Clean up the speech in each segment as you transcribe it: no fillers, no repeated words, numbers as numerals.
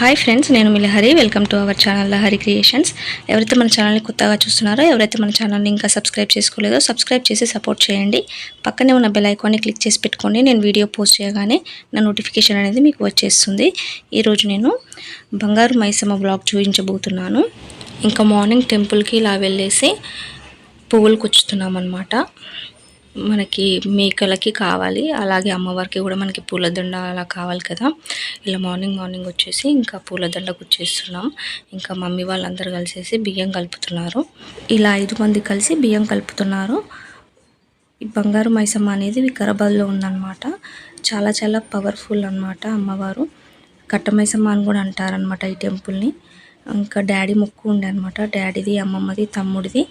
Hi friends, నేను మీ Lahari. Welcome to our channel Lahari creations. ఎవరైతే మన ఛానల్ని కొత్తగా చూస్తున్నారో, ఎవరైతే మన ఛానల్ని ఇంకా సబ్స్క్రైబ్ చేసుకోలేదో సబ్స్క్రైబ్ చేసి సపోర్ట్ చేయండి. పక్కనే ఉన్న బెల్ ఐకాన్ని క్లిక్ చేసి పెట్టుకోండి. నేను వీడియో పోస్ట్ చేయగానే నా నోటిఫికేషన్ అనేది మీకు వచ్చేస్తుంది. ఈరోజు నేను బంగారు మైసమ్మ బ్లాగ్ చూపించబోతున్నాను. ఇంకా మార్నింగ్ టెంపుల్కి ఇలా వెళ్ళేసి పువ్వులు కుచ్చుతున్నాం అన్నమాట. మనకి మేకలకి కావాలి, అలాగే అమ్మవారికి కూడా మనకి పూలదండ అలా కావాలి కదా. ఇలా మార్నింగ్ వచ్చేసి ఇంకా పూలదండ కుచ్చేస్తున్నాం. ఇంకా మమ్మీ వాళ్ళందరూ కలిసేసి బియ్యం కలుపుతున్నారు. ఇలా 5 మంది కలిసి బియ్యం కలుపుతున్నారు. ఈ బంగారు మైసమ్మ అనేది వికారాబాద్లో ఉందన్నమాట. చాలా పవర్ఫుల్ అన్నమాట అమ్మవారు. కట్ట మైసమ్మ అని కూడా అంటారనమాట ఈ టెంపుల్ని. ఇంకా డాడీ మొక్కు ఉండే అనమాట. డాడీది, అమ్మమ్మది, తమ్ముడిది,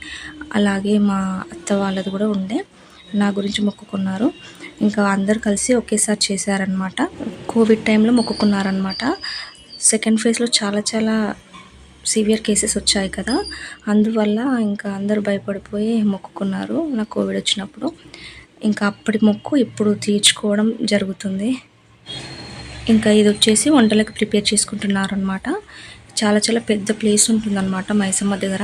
అలాగే మా అత్త వాళ్ళది కూడా ఉండే. నా గురించి మొక్కుకున్నారు. ఇంకా అందరు కలిసి ఒకేసారి చేశారనమాట. కోవిడ్ టైంలో మొక్కుకున్నారనమాట. సెకండ్ ఫేజ్లో చాలా సివియర్ కేసెస్ వచ్చాయి కదా, అందువల్ల ఇంకా అందరూ భయపడిపోయి మొక్కుకున్నారు నాకు కోవిడ్ వచ్చినప్పుడు. ఇంకా అప్పటి మొక్కు ఇప్పుడు తీర్చుకోవడం జరుగుతుంది. ఇంకా ఇది వచ్చేసి వంటలకు ప్రిపేర్ చేసుకుంటున్నారు అనమాట. చాలా పెద్ద ప్లేస్ ఉంటుందన్నమాట మైసమ్మ దగ్గర.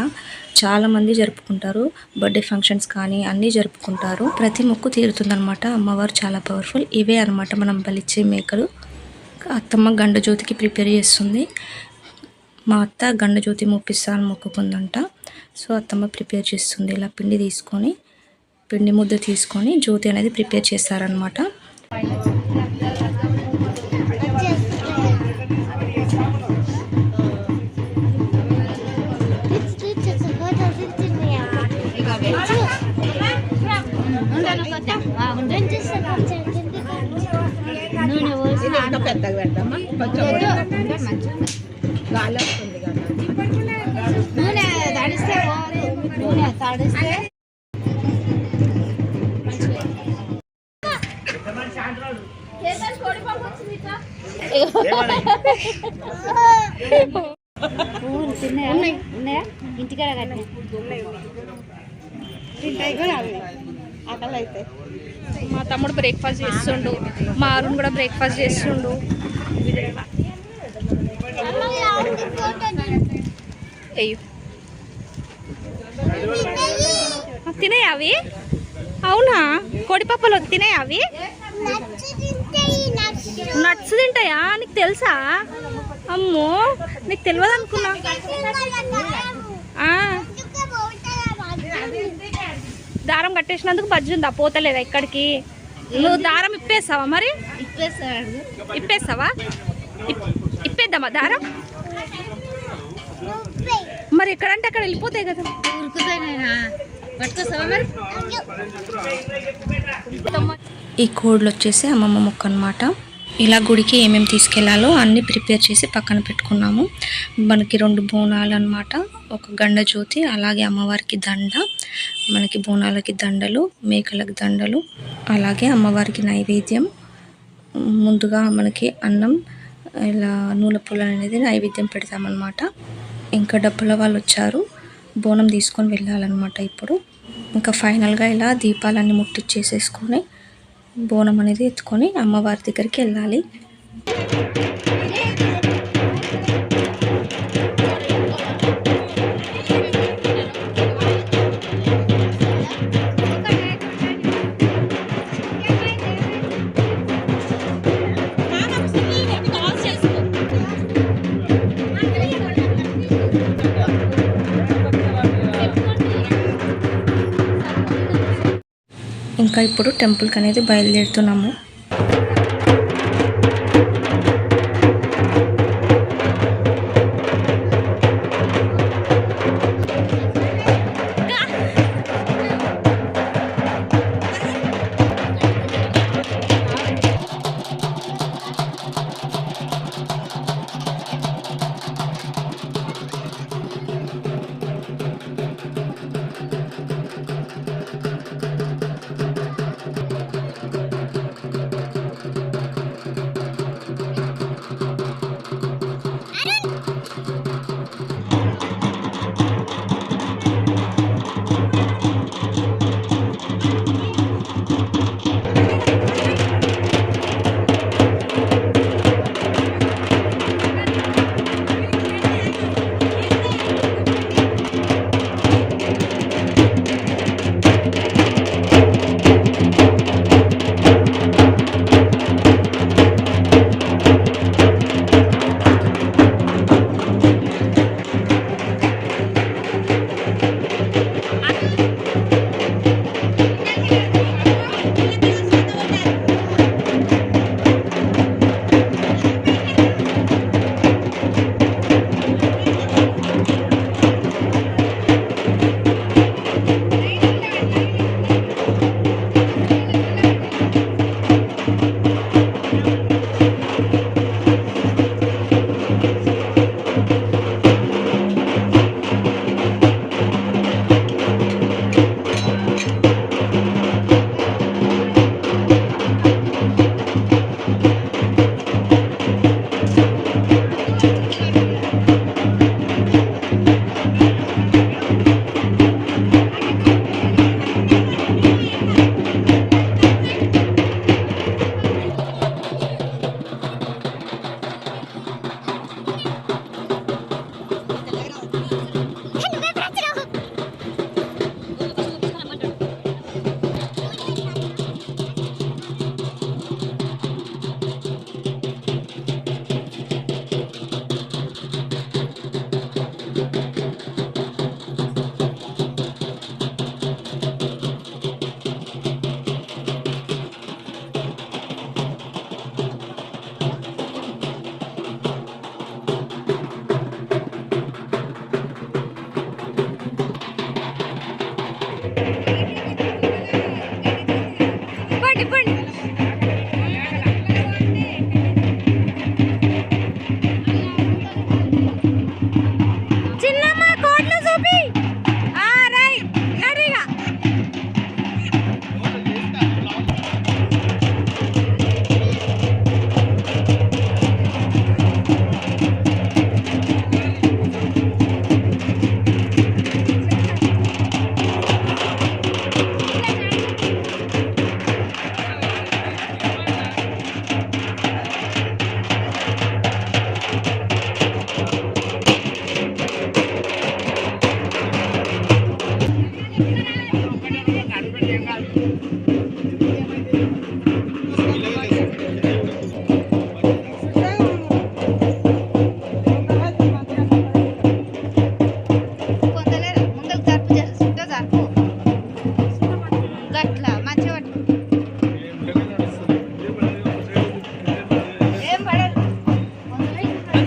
చాలామంది జరుపుకుంటారు. బర్త్డే ఫంక్షన్స్ కానీ అన్నీ జరుపుకుంటారు. ప్రతి మొక్కు తీరుతుందన్నమాట. అమ్మవారు చాలా పవర్ఫుల్. ఇవే అనమాట మనం బలిచ్చే మేకలు. అత్తమ్మ గండజ్యోతికి ప్రిపేర్ చేస్తుంది. మా అత్త గండజ్యోతి మొప్పిస్తాను మొక్కుకుందంట. సో అత్తమ్మ ప్రిపేర్ చేస్తుంది. ఇలా పిండి ముద్ద తీసుకొని జ్యోతి అనేది ప్రిపేర్ చేస్తారనమాట. పెద్దగా పెడతామా, కొంచెం గాలి వస్తుంది కదా. నూనె తడిస్తే ఉన్నాయా ఇంటికాడ కట్టినాయి కూడా అవి ఆకలి అయితే. మా తమ్ముడు బ్రేక్ఫాస్ట్ చేస్తుండు, మా అరుణ్ కూడా బ్రేక్ఫాస్ట్ చేస్తుండు. అయ్యో తినాయి అవి? అవునా, కోడిపప్పలు తినాయి అవి? నట్స్ తింటాయా? నీకు తెలుసా? అమ్మో, నీకు తెలియదు అనుకున్నా. దారం కట్టేసినందుకు బజ్జి ఉందా? పోతలేదా ఎక్కడికి? నువ్వు దారం ఇప్పేస్తావా? మరి ఇప్పేస్తావా? ఇప్పేద్దామా దారం? మరి ఎక్కడంటే అక్కడ వెళ్ళిపోతాయి కదా. ఈ కోడ్లు వచ్చేసి అమ్మమ్మ మొక్క అనమాట. ఇలా గుడికి ఏమేమి తీసుకెళ్లాలో అన్నీ ప్రిపేర్ చేసి పక్కన పెట్టుకున్నాము. మనకి 2 బోనాలు అనమాట. ఒక గండజ్యోతి, అలాగే అమ్మవారికి దండ, మనకి బోనాలకి దండలు, మేకలకు దండలు, అలాగే అమ్మవారికి నైవేద్యం. ముందుగా మనకి అన్నం, ఇలా నూనె పొలం అనేది నైవేద్యం పెడతామన్నమాట. ఇంకా డబ్బుల వాళ్ళు వచ్చారు, బోనం తీసుకొని వెళ్ళాలన్నమాట. ఇప్పుడు ఇంకా ఫైనల్గా ఇలా దీపాలన్నీ ముట్టించేసేసుకొని బోనం అనేది ఎత్తుకొని అమ్మవారి దగ్గరికి వెళ్ళాలి. ఇంకా ఇప్పుడు టెంపుల్కి అనేది బయలుదేరుతున్నాము.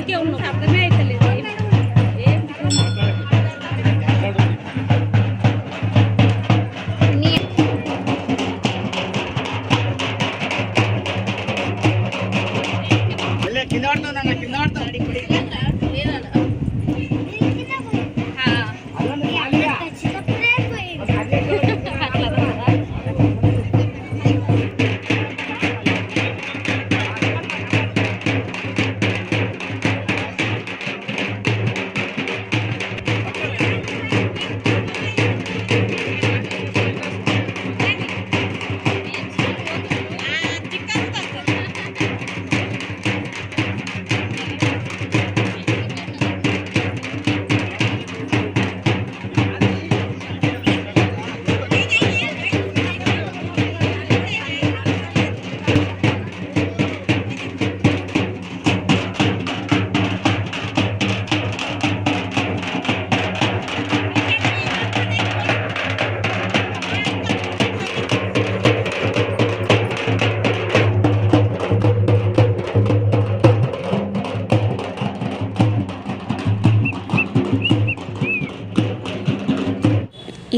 ఊరికే ఉన్నావు అర్థమే అవుతలేదు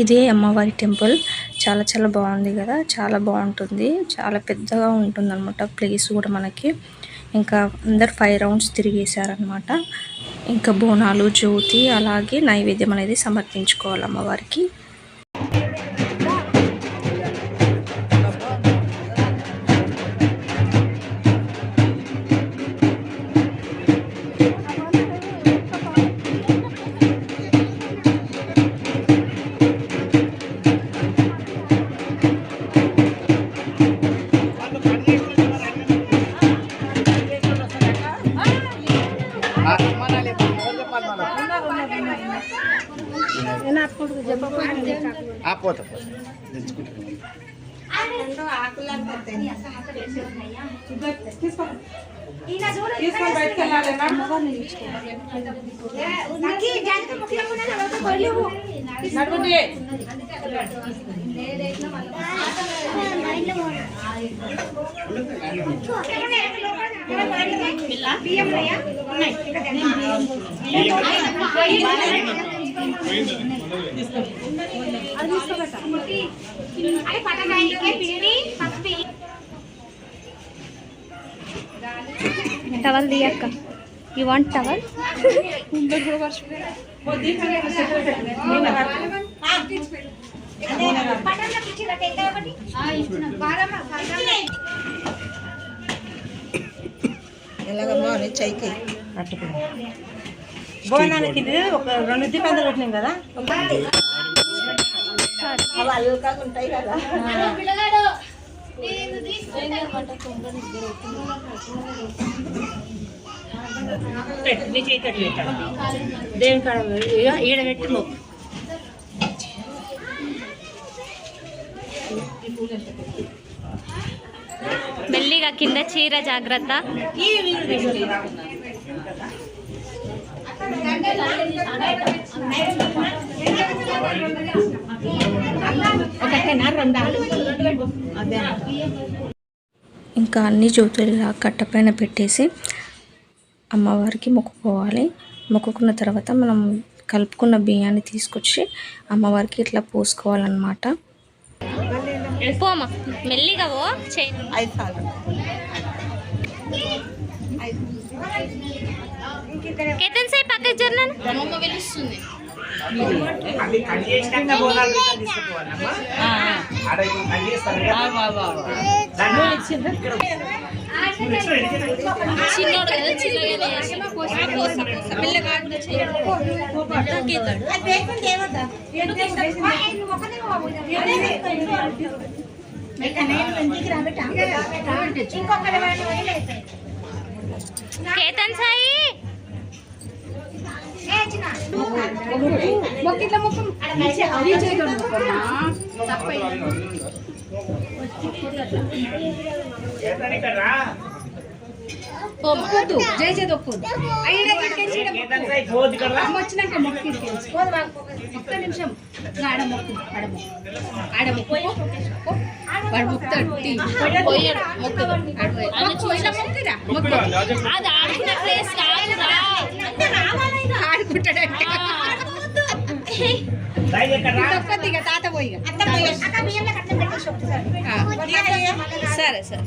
ఇదే అమ్మవారి టెంపుల్ చాలా చాలా బాగుంది కదా, చాలా బాగుంటుంది, చాలా పెద్దగా ఉంటుంది అనమాట ప్లేస్ కూడా మనకి. ఇంకా అందరు 5 రౌండ్స్ తిరిగేశారనమాట. ఇంకా బోనాలు, జ్యోతి, అలాగే నైవేద్యం అనేది సమర్పించుకోవాలి అమ్మవారికి. టవల్ దియక్క. You want towel? ఎలాగమ్మా చైకి కట్టుకుని బోనానికి ఇది ఒక 2 దీపాలు పెట్టినాం కదా, అవి అల్లుకాగా ఉంటాయి కదా. దేవుని కాడ ఈడ పెట్టి మొక్కు. మెల్లిగా కింద చీర జాగ్రత్త. ఇంకా అన్ని జ్యోతులు ఇలా కట్టపైన పెట్టేసి అమ్మవారికి మొక్కుకోవాలి. మొక్కుకున్న తర్వాత మనం కలుపుకున్న బియ్యాన్ని తీసుకొచ్చి అమ్మవారికి ఇట్లా పోసుకోవాలన్నమాట. పోమా మెల్లిగా ఓ కేతన్ సై పక్కకి జర్నాను అమ్మమ్మ వెలుస్తుంది. చిన్నోడు కదా, కేతన్ సాయి జై జై దొక్కు వచ్చినాక మొక్కి ఒక్క నిమిషం ఆడ మొక్కు ఆడ మొక్కు వాడు మొక్కుతాడు ఆడుకుంటాడంటే తాత పోయి సరే సరే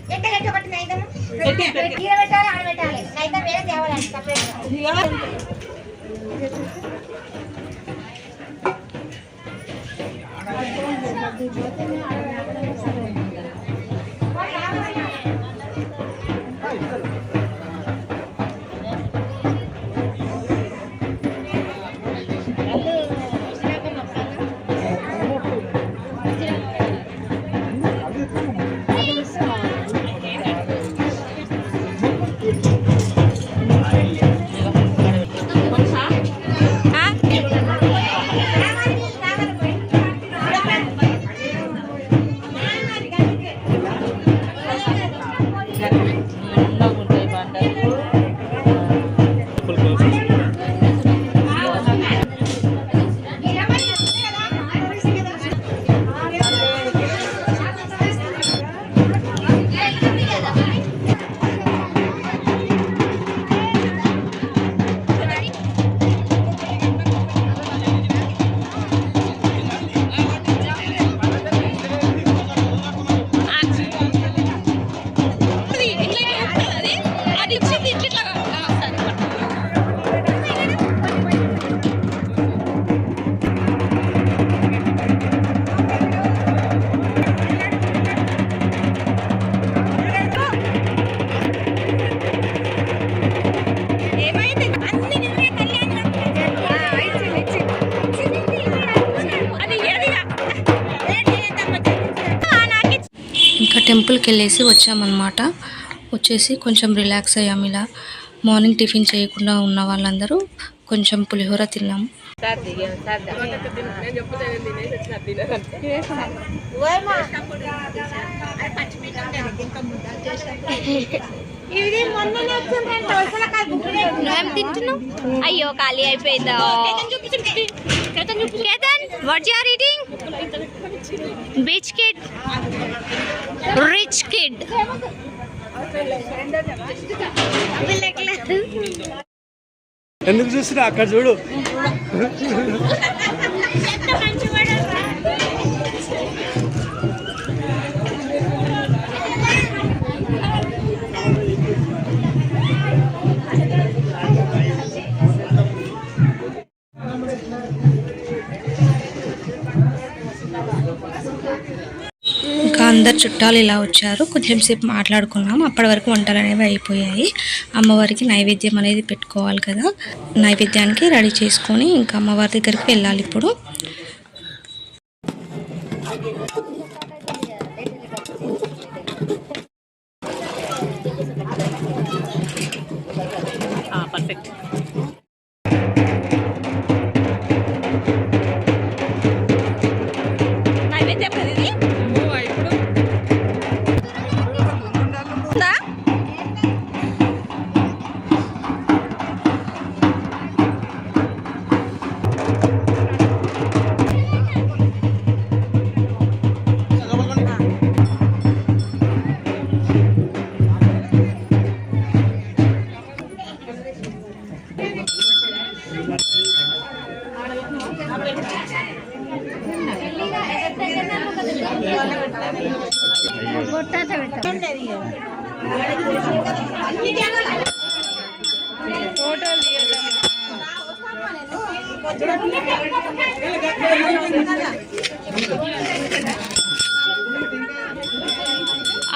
ఇంకా టెంపుల్కి వెళ్ళేసి వచ్చామన్నమాట. వచ్చేసి కొంచెం రిలాక్స్ అయ్యాము. ఇలా మార్నింగ్ టిఫిన్ చేయకుండా ఉన్న వాళ్ళందరూ కొంచెం పులిహోర తిన్నాము. అయ్యో ఖాళీ అయిపోయిందా? Ketan what you are eating? Beach kid, rich kid. ఎందుకు చూస్తున్నా అక్కడ చూడు. ఇంకా అందరు చుట్టాలు ఇలా వచ్చారు. కొంచెం సేపు మాట్లాడుకున్నాం. అప్పటి వరకు వంటలు అనేవి అయిపోయాయి. అమ్మవారికి నైవేద్యం అనేది పెట్టుకోవాలి కదా. నైవేద్యానికి రెడీ చేసుకొని ఇంకా అమ్మవారి దగ్గరికి వెళ్ళాలి ఇప్పుడు. పర్ఫెక్ట్. నైవేద్యం కదా ఇది.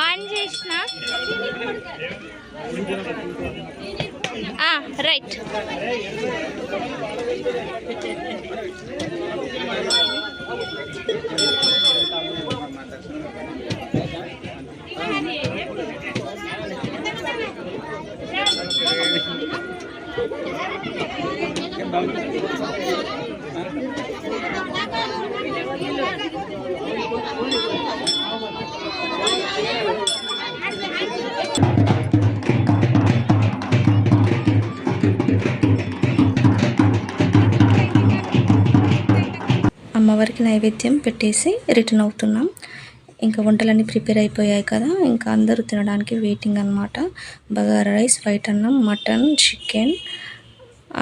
ఆన్ చేసిన రైట్. అమ్మవారికి నైవేద్యం పెట్టేసి రిటర్న్ అవుతున్నాం. ఇంకా వంటలన్నీ ప్రిపేర్ అయిపోయాయి కదా, ఇంకా అందరూ తినడానికి వెయిటింగ్ అన్నమాట. బగారా రైస్, వైట్ అన్నం, మటన్, చికెన్,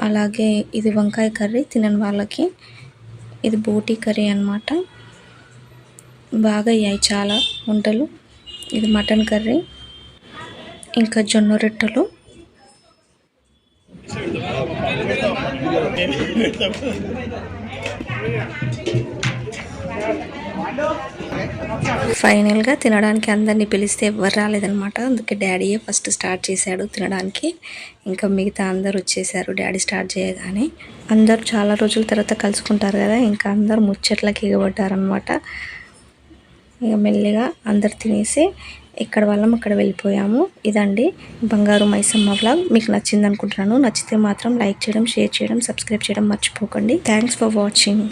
అలాగే ఇది వంకాయ కర్రీ తినని వాళ్ళకి. ఇది బోటీ కర్రీ అన్నమాట. బాగా అయ్యాయి చాలా వంటలు. ఇది మటన్ కర్రీ, ఇంకా జొన్న రొట్టెలు. ఫైనల్గా తినడానికి అందరినీ పిలిస్తే ఎవరు రాలేదనమాట. అందుకే డాడీయే ఫస్ట్ స్టార్ట్ చేశాడు తినడానికి. ఇంకా మిగతా అందరు వచ్చేసారు డాడీ స్టార్ట్ చేయగానే. అందరూ చాలా రోజుల తర్వాత కలుసుకుంటారు కదా, ఇంకా అందరూ ముచ్చట్లకి ఎగబడ్డారనమాట. ఇక మెల్లిగా అందరు తినేసి ఎక్కడ వాళ్ళం అక్కడ వెళ్ళిపోయాము. ఇదండి బంగారు మైసమ్మ వ్లాగ్. మీకు నచ్చింది అనుకుంటున్నాను. నచ్చితే మాత్రం లైక్ చేయడం, షేర్ చేయడం, సబ్స్క్రైబ్ చేయడం మర్చిపోకండి. Thanks for watching.